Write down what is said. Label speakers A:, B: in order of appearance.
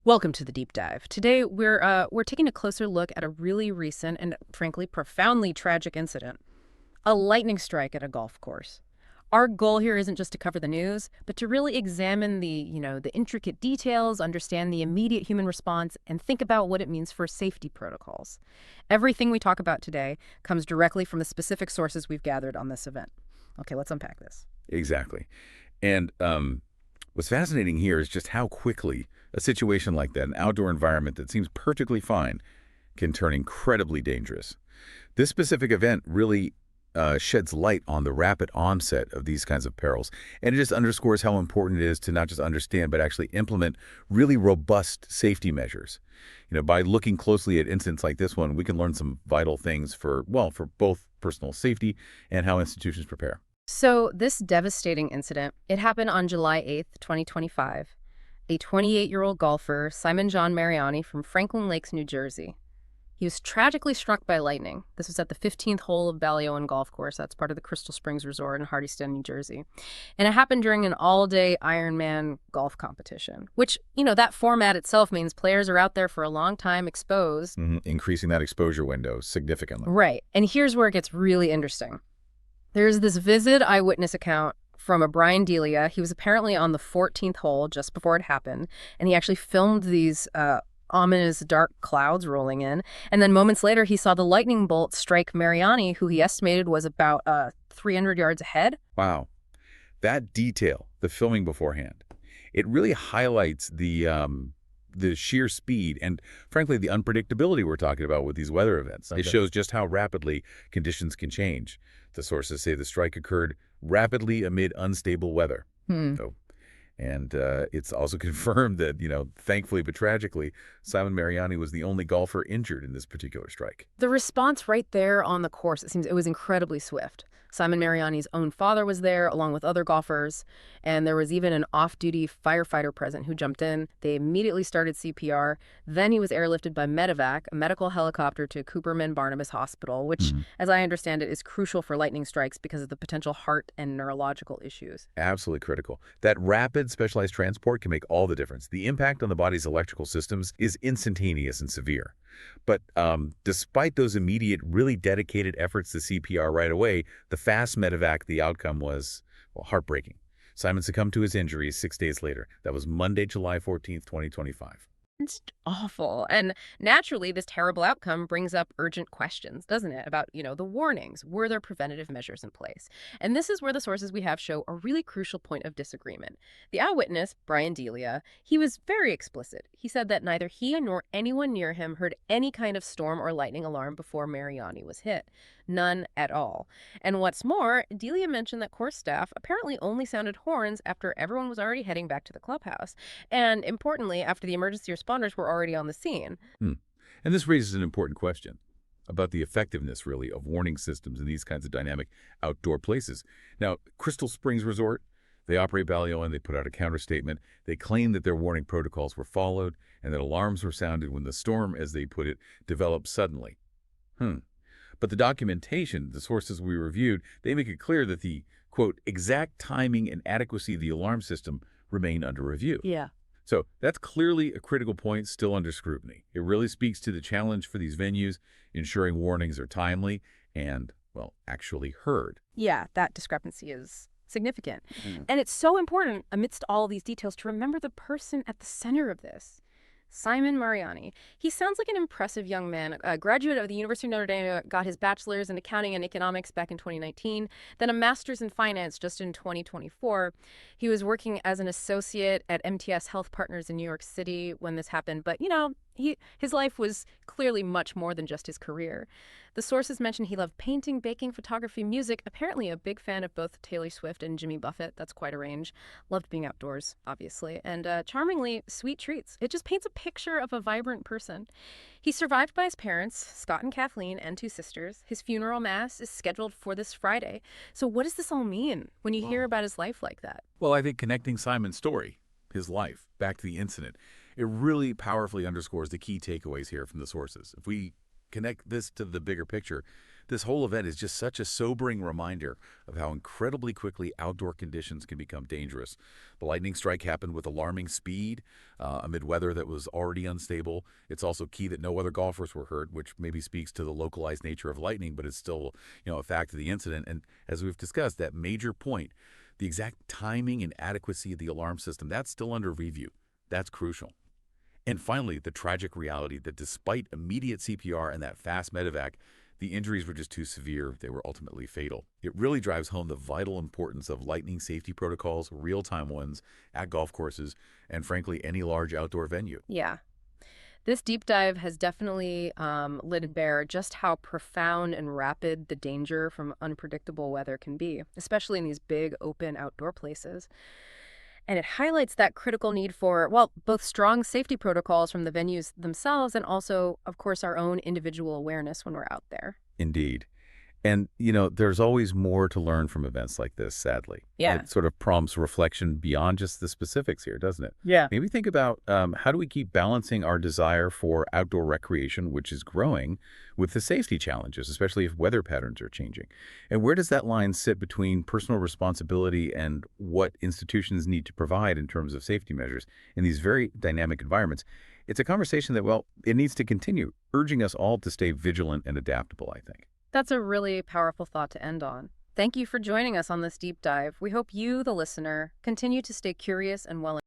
A: Welcome to the deep dive. Today we're taking a closer look at a really recent and frankly profoundly tragic incident, a lightning strike at a golf course. Our goal here isn't just to cover the news, but to really examine the intricate details, understand the immediate human response, and think about what it means for safety protocols. Everything we talk about today comes directly from the specific sources we've gathered on this event. Okay, let's unpack this.
B: Exactly. And what's fascinating here is just how quickly a situation like that, an outdoor environment that seems perfectly fine, can turn incredibly dangerous. This specific event really sheds light on the rapid onset of these kinds of perils, and it just underscores how important it is to not just understand, but actually implement really robust safety measures. By looking closely at incidents like this one, we can learn some vital things for both personal safety and how institutions prepare.
A: So, this devastating incident, it happened on July 8th, 2025. A 28-year-old golfer, Simon John Mariani from Franklin Lakes, New Jersey. He was tragically struck by lightning. This was at the 15th hole of Ballyowen Golf Course. That's part of the Crystal Springs Resort in Hardyston, New Jersey. And it happened during an all-day Ironman golf competition, which, that format itself means players are out there for a long time exposed.
B: Increasing that exposure window significantly.
A: Right. And here's where it gets really interesting. There's this vivid eyewitness account from a Brian Delia. He was apparently on the 14th hole just before it happened, and he actually filmed these ominous dark clouds rolling in. And then moments later, he saw the lightning bolt strike Mariani, who he estimated was about 300 yards ahead.
B: Wow. That detail, the filming beforehand, it really highlights the sheer speed and, frankly, the unpredictability we're talking about with these weather events. It shows just how rapidly conditions can change. The sources say the strike occurred rapidly amid unstable weather. So, and it's also confirmed that, thankfully but tragically, Simon Mariani was the only golfer injured in this particular strike.
A: The response right there on the course, it was incredibly swift. Simon Mariani's own father was there, along with other golfers, and there was even an off-duty firefighter present who jumped in. They immediately started CPR. Then he was airlifted by medevac, a medical helicopter, to Cooperman Barnabas Hospital, which, as I understand it, is crucial for lightning strikes because of the potential heart and neurological issues.
B: Absolutely critical. That rapid, specialized transport can make all the difference. The impact on the body's electrical systems is instantaneous and severe. But despite those immediate, really dedicated efforts to CPR right away, the fast medevac, the outcome was, heartbreaking. Simon succumbed to his injuries 6 days later. That was Monday, July 14th, 2025.
A: It's awful. And naturally, this terrible outcome brings up urgent questions, doesn't it? About, the warnings. Were there preventative measures in place? And this is where the sources we have show a really crucial point of disagreement. The eyewitness, Brian Delia, he was very explicit. He said that neither he nor anyone near him heard any kind of storm or lightning alarm before Mariani was hit. None at all. And what's more, Delia mentioned that course staff apparently only sounded horns after everyone was already heading back to the clubhouse. And importantly, after the emergency responders were already on the scene.
B: And this raises an important question about the effectiveness, really, of warning systems in these kinds of dynamic outdoor places. Now, Crystal Springs Resort, they operate Ballyowen. They put out a counterstatement. They claim that their warning protocols were followed and that alarms were sounded when the storm, as they put it, developed suddenly. But the documentation, the sources we reviewed, they make it clear that the, quote, exact timing and adequacy of the alarm system remain under review.
A: Yeah.
B: So that's clearly a critical point still under scrutiny. It really speaks to the challenge for these venues, ensuring warnings are timely and, actually heard.
A: Yeah, that discrepancy is significant. And it's so important amidst all these details to remember the person at the center of this. Simon Mariani. He sounds like an impressive young man, a graduate of the University of Notre Dame, got his bachelor's in accounting and economics back in 2019, then a master's in finance just in 2024. He was working as an associate at MTS Health Partners in New York City when this happened, but, his life was clearly much more than just his career. The sources mention he loved painting, baking, photography, music, apparently a big fan of both Taylor Swift and Jimmy Buffett. That's quite a range. Loved being outdoors, obviously. And charmingly, sweet treats. It just paints a picture of a vibrant person. He's survived by his parents, Scott and Kathleen, and 2 sisters. His funeral mass is scheduled for this Friday. So what does this all mean when you hear about his life like that?
B: Well, I think connecting Simon's story, his life, back to the incident, it really powerfully underscores the key takeaways here from the sources. If we connect this to the bigger picture, This whole event is just such a sobering reminder of how incredibly quickly outdoor conditions can become dangerous. The lightning strike happened with alarming speed amid weather that was already unstable. It's also key that no other golfers were hurt, which maybe speaks to the localized nature of lightning, but it's still, a fact of the incident. And as we've discussed, that major point, the exact timing and adequacy of the alarm system, that's still under review. That's crucial. And finally, the tragic reality that despite immediate CPR and that fast medevac, the injuries were just too severe. They were ultimately fatal. It really drives home the vital importance of lightning safety protocols, real-time ones, at golf courses, and frankly, any large outdoor venue.
A: Yeah. This deep dive has definitely laid bare just how profound and rapid the danger from unpredictable weather can be, especially in these big, open outdoor places. And it highlights that critical need for, well, both strong safety protocols from the venues themselves and also, of course, our own individual awareness when we're out there.
B: Indeed. And, there's always more to learn from events like this, sadly.
A: Yeah.
B: It sort of prompts reflection beyond just the specifics here, doesn't it?
A: Yeah.
B: Maybe think about how do we keep balancing our desire for outdoor recreation, which is growing, with the safety challenges, especially if weather patterns are changing. And where does that line sit between personal responsibility and what institutions need to provide in terms of safety measures in these very dynamic environments? It's a conversation that, well, it needs to continue, urging us all to stay vigilant and adaptable, I think.
A: That's a really powerful thought to end on. Thank you for joining us on this deep dive. We hope you, the listener, continue to stay curious and well